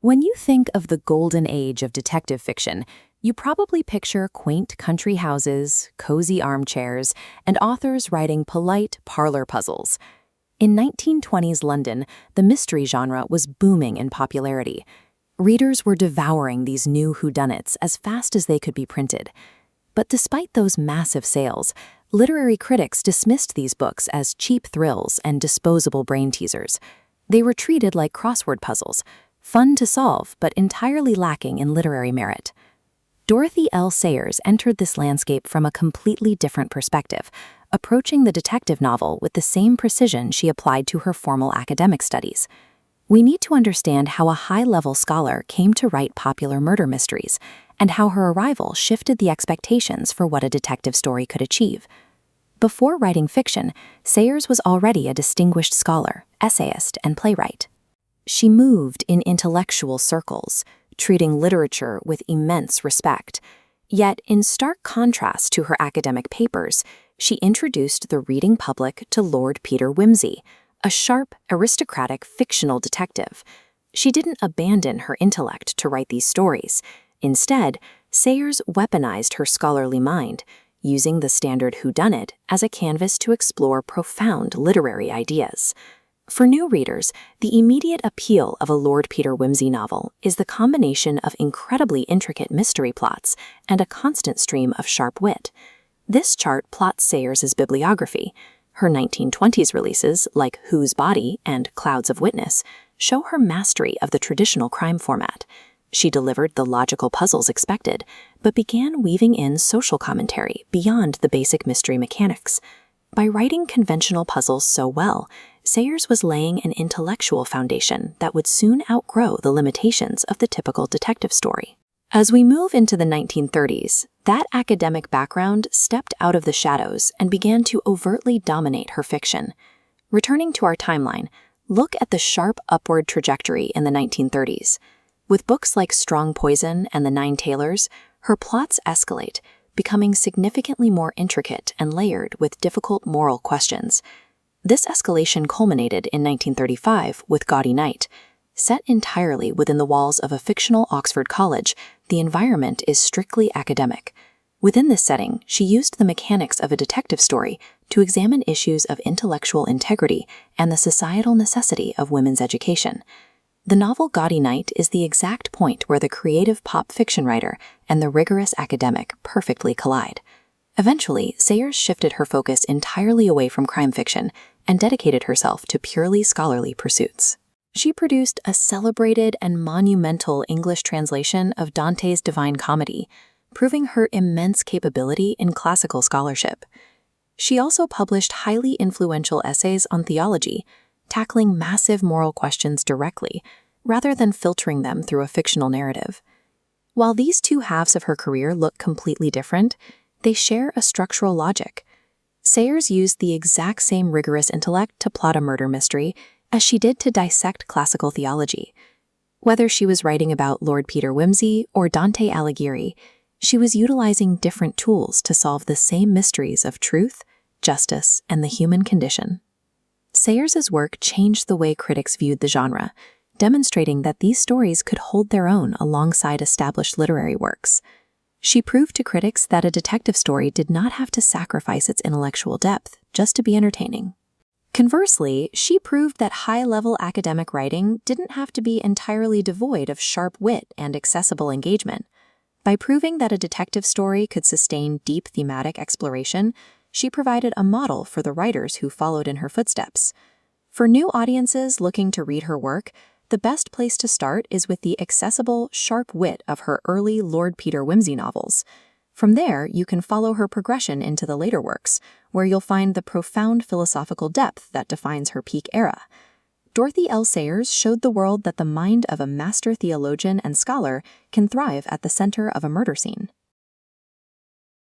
When you think of the golden age of detective fiction, you probably picture quaint country houses, cozy armchairs, and authors writing polite parlor puzzles. In 1920s London, the mystery genre was booming in popularity. Readers were devouring these new whodunits as fast as they could be printed. But despite those massive sales, literary critics dismissed these books as cheap thrills and disposable brain teasers. They were treated like crossword puzzles, fun to solve but entirely lacking in literary merit. Dorothy L. Sayers entered this landscape from a completely different perspective, approaching the detective novel with the same precision she applied to her formal academic studies. We need to understand how a high-level scholar came to write popular murder mysteries, and how her arrival shifted the expectations for what a detective story could achieve. Before writing fiction, Sayers was already a distinguished scholar, essayist, and playwright. She moved in intellectual circles, treating literature with immense respect. Yet, in stark contrast to her academic papers, she introduced the reading public to Lord Peter Wimsey, a sharp, aristocratic fictional detective. She didn't abandon her intellect to write these stories. Instead, Sayers weaponized her scholarly mind, using the standard whodunit as a canvas to explore profound literary ideas. For new readers, the immediate appeal of a Lord Peter Wimsey novel is the combination of incredibly intricate mystery plots and a constant stream of sharp wit. This chart plots Sayers' bibliography. Her 1920s releases, like Whose Body and Clouds of Witness, show her mastery of the traditional crime format. She delivered the logical puzzles expected, but began weaving in social commentary beyond the basic mystery mechanics. By writing conventional puzzles so well, Sayers was laying an intellectual foundation that would soon outgrow the limitations of the typical detective story. As we move into the 1930s, that academic background stepped out of the shadows and began to overtly dominate her fiction. Returning to our timeline, look at the sharp upward trajectory in the 1930s. With books like Strong Poison and The Nine Tailors, her plots escalate, becoming significantly more intricate and layered with difficult moral questions. This escalation culminated in 1935 with Gaudy Night. Set entirely within the walls of a fictional Oxford college, the environment is strictly academic. Within this setting, she used the mechanics of a detective story to examine issues of intellectual integrity and the societal necessity of women's education. The novel Gaudy Night is the exact point where the creative pop fiction writer and the rigorous academic perfectly collide. Eventually, Sayers shifted her focus entirely away from crime fiction and dedicated herself to purely scholarly pursuits. She produced a celebrated and monumental English translation of Dante's Divine Comedy, proving her immense capability in classical scholarship. She also published highly influential essays on theology, tackling massive moral questions directly, rather than filtering them through a fictional narrative. While these two halves of her career look completely different, they share a structural logic. Sayers used the exact same rigorous intellect to plot a murder mystery as she did to dissect classical theology. Whether she was writing about Lord Peter Wimsey or Dante Alighieri, she was utilizing different tools to solve the same mysteries of truth, justice, and the human condition. Sayers' work changed the way critics viewed the genre, demonstrating that these stories could hold their own alongside established literary works. She proved to critics that a detective story did not have to sacrifice its intellectual depth just to be entertaining. Conversely, she proved that high-level academic writing didn't have to be entirely devoid of sharp wit and accessible engagement. By proving that a detective story could sustain deep thematic exploration, she provided a model for the writers who followed in her footsteps. For new audiences looking to read her work, the best place to start is with the accessible, sharp wit of her early Lord Peter Wimsey novels. From there, you can follow her progression into the later works, where you'll find the profound philosophical depth that defines her peak era. Dorothy L. Sayers showed the world that the mind of a master theologian and scholar can thrive at the center of a murder scene.